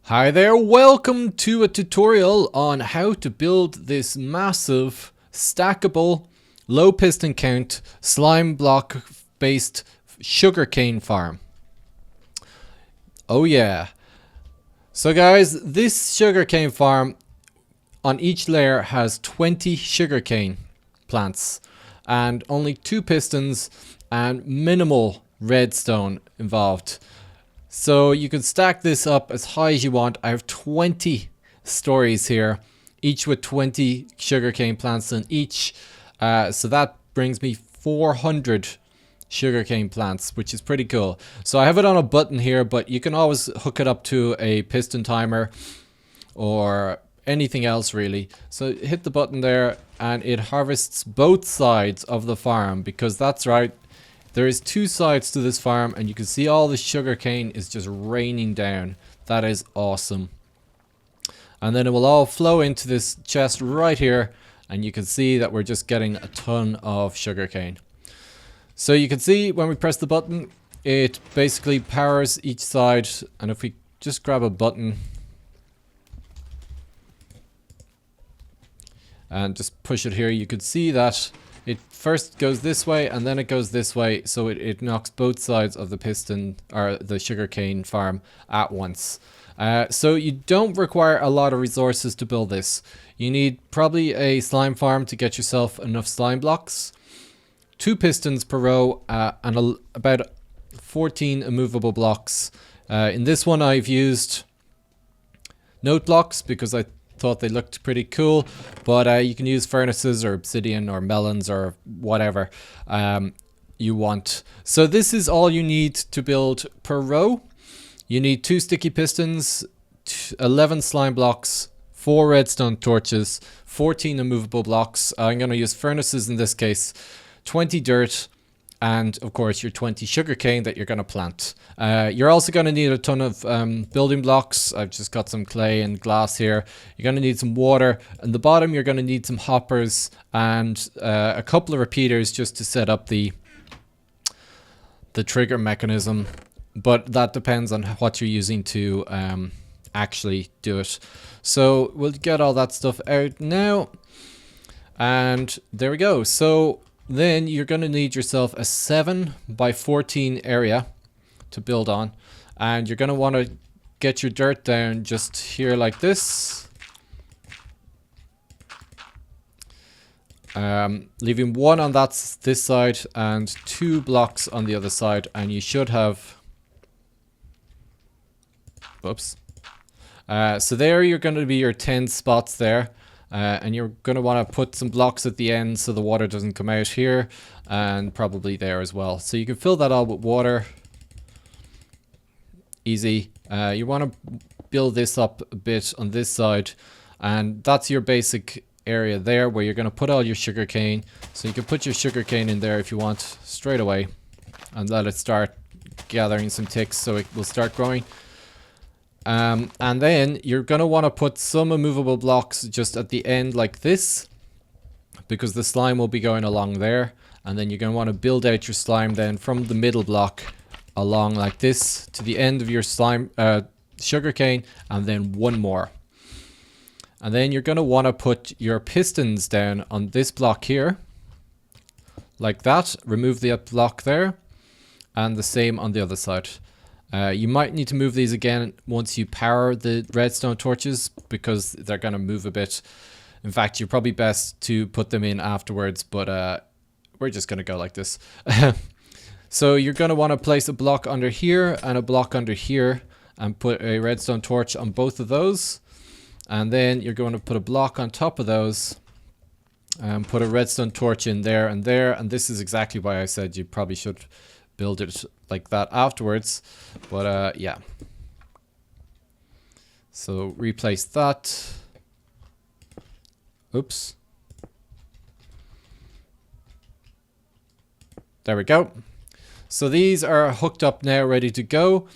Hi there, welcome to a tutorial on how to build this massive, stackable, low piston count, slime block based sugarcane farm. Oh yeah. So guys, this sugarcane farm on each layer has 20 sugarcane plants and only 2 pistons and minimal redstone involved. So you can stack this up as high as you want. I have 20 stories here, each with 20 sugarcane plants in each. So that brings me 400 sugarcane plants, which is pretty cool. So I have it on a button here, but you can always hook it up to a piston timer or anything else really. So hit the button there and it harvests both sides of the farm, because that's right, there is 2 sides to this farm and you can see all the sugarcane is just raining down. That is awesome. And then it will all flow into this chest right here and you can see that we're just getting a ton of sugarcane. So you can see when we press the button, it basically powers each side, and if we just grab a button and just push it here, you could see that it first goes this way and then it goes this way, so it knocks both sides of the piston or the sugarcane farm at once. So you don't require a lot of resources to build this. You need probably a slime farm to get yourself enough slime blocks, 2 pistons per row, and about 14 immovable blocks. In this one I've used note blocks because I thought they looked pretty cool, but you can use furnaces or obsidian or melons or whatever you want. So this is all you need to build per row. You need 2 sticky pistons, 11 slime blocks, 4 redstone torches, 14 immovable blocks. I'm going to use furnaces in this case, 20 dirt, and of course your 20 sugarcane that you're going to plant. You're also going to need a ton of building blocks. I've just got some clay and glass here. You're going to need some water. And the bottom you're going to need some hoppers and a couple of repeaters just to set up the trigger mechanism. But that depends on what you're using to actually do it. So we'll get all that stuff out now. And there we go. So then you're going to need yourself a 7 by 14 area to build on, and you're going to want to get your dirt down just here like this, leaving 1 on this side and 2 blocks on the other side, and you should have, whoops, so there you're going to be your 10 spots there. And you're going to want to put some blocks at the end so the water doesn't come out here, and probably there as well. So you can fill that all with water. Easy. You want to build this up a bit on this side, and that's your basic area there where you're going to put all your sugarcane. So you can put your sugarcane in there if you want straight away and let it start gathering some ticks so it will start growing. And then you're going to want to put some immovable blocks just at the end like this, because the slime will be going along there. And then you're going to want to build out your slime then from the middle block along like this to the end of your slime sugarcane, and then 1 more. And then you're going to want to put your pistons down on this block here like that. Remove the block there, and the same on the other side. You might need to move these again once you power the redstone torches, because they're going to move a bit. In fact, you're probably best to put them in afterwards, but we're just going to go like this. So you're going to want to place a block under here and a block under here, and put a redstone torch on both of those. And then you're going to put a block on top of those and put a redstone torch in there and there. And this is exactly why I said you probably should build it like that afterwards, but yeah. So replace that. Oops. There we go. So these are hooked up now, ready to go,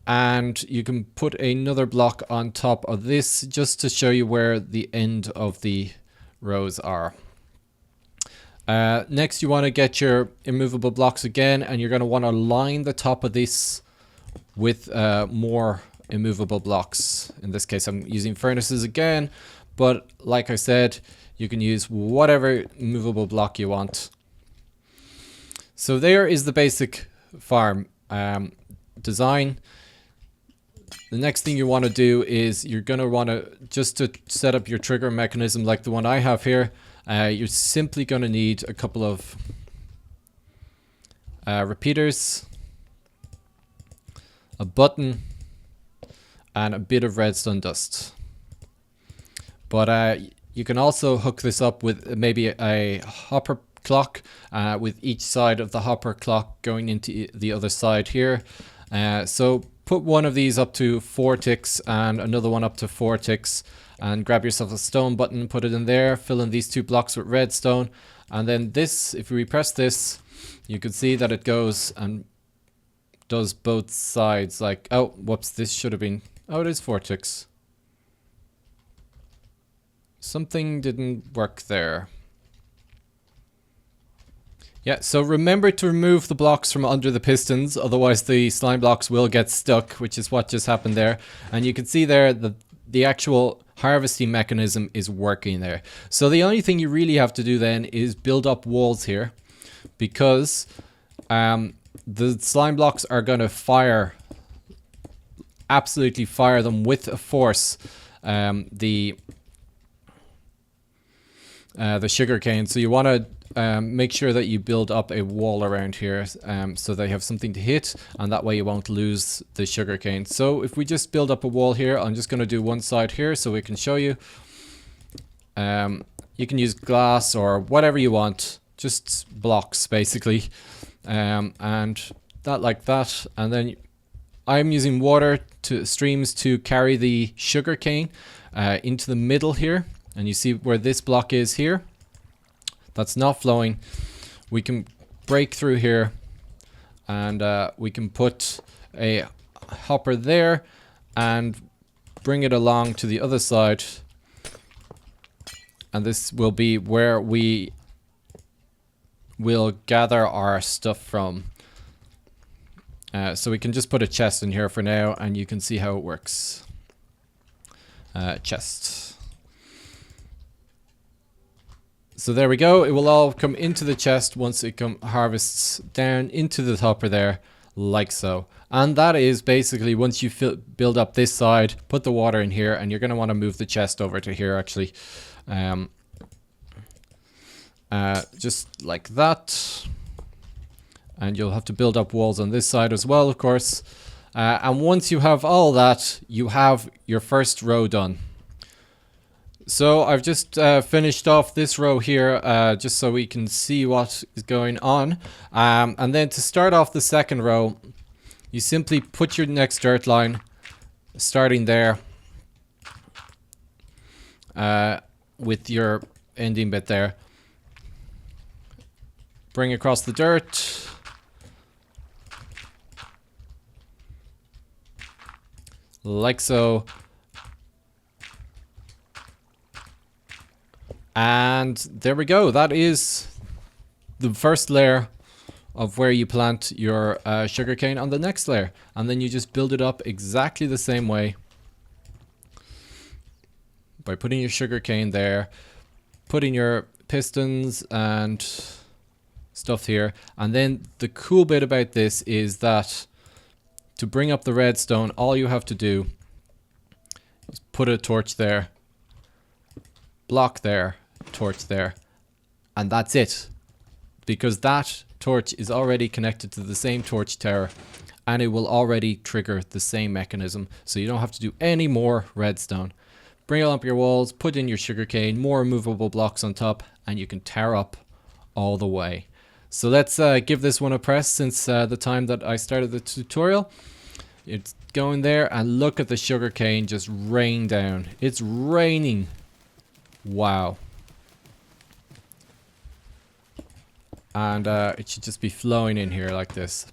and you can put another block on top of this just to show you where the end of the rows are. Next you want to get your immovable blocks again, and you're going to want to line the top of this with more immovable blocks. In this case, I'm using furnaces again, but like I said, you can use whatever movable block you want. So there is the basic farm design. The next thing you want to do is you're going to want to, just to set up your trigger mechanism like the one I have here, you're simply going to need a couple of repeaters, a button, and a bit of redstone dust. But you can also hook this up with maybe a hopper clock, with each side of the hopper clock going into the other side here. So put one of these up to 4 ticks and another one up to 4 ticks, and grab yourself a stone button, put it in there, fill in these 2 blocks with redstone, and then this, if we press this, you can see that it goes and does both sides. Like, oh, whoops, this should have been, oh, it is 4 ticks. Something didn't work there. Yeah, so remember to remove the blocks from under the pistons, otherwise the slime blocks will get stuck, which is what just happened there. And you can see there that the actual harvesting mechanism is working there. So the only thing you really have to do then is build up walls here, because the slime blocks are going to fire, absolutely fire them with a force, the sugarcane. So you want to make sure that you build up a wall around here, so they have something to hit, and that way you won't lose the sugarcane. So if we just build up a wall here, I'm just going to do one side here so we can show you. You can use glass or whatever you want, just blocks basically, and that like that. And then I'm using water streams to carry the sugarcane into the middle here, and you see where this block is here. That's not flowing. We can break through here, and we can put a hopper there and bring it along to the other side, and this will be where we will gather our stuff from. So we can just put a chest in here for now, and you can see how it works. Chest. So there we go. It will all come into the chest once it harvests down into the hopper there, like so. And that is basically, once you build up this side, put the water in here, and you're going to want to move the chest over to here actually. Just like that. And you'll have to build up walls on this side as well, of course. And once you have all that, you have your first row done. So I've just finished off this row here, just so we can see what is going on. And then to start off the second row, you simply put your next dirt line, starting there, with your ending bit there. Bring across the dirt. Like so. And there we go. That is the first layer of where you plant your sugarcane on the next layer. And then you just build it up exactly the same way by putting your sugarcane there, putting your pistons and stuff here. And then the cool bit about this is that to bring up the redstone, all you have to do is put a torch there, block there, torch there, and that's it, because that torch is already connected to the same torch tower, and it will already trigger the same mechanism, so you don't have to do any more redstone. Bring up your walls, put in your sugarcane, more movable blocks on top, and you can tower up all the way. So let's give this one a press since the time that I started the tutorial. It's going there, and look at the sugarcane just rain down. It's raining. Wow. And it should just be flowing in here like this.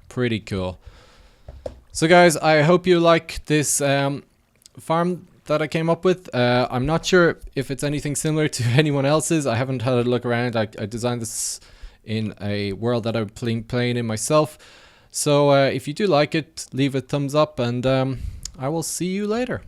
Pretty cool. So guys, I hope you like this farm that I came up with. I'm not sure if it's anything similar to anyone else's. I haven't had a look around. I designed this in a world that I'm playing in myself. So if you do like it, leave a thumbs up, and I will see you later.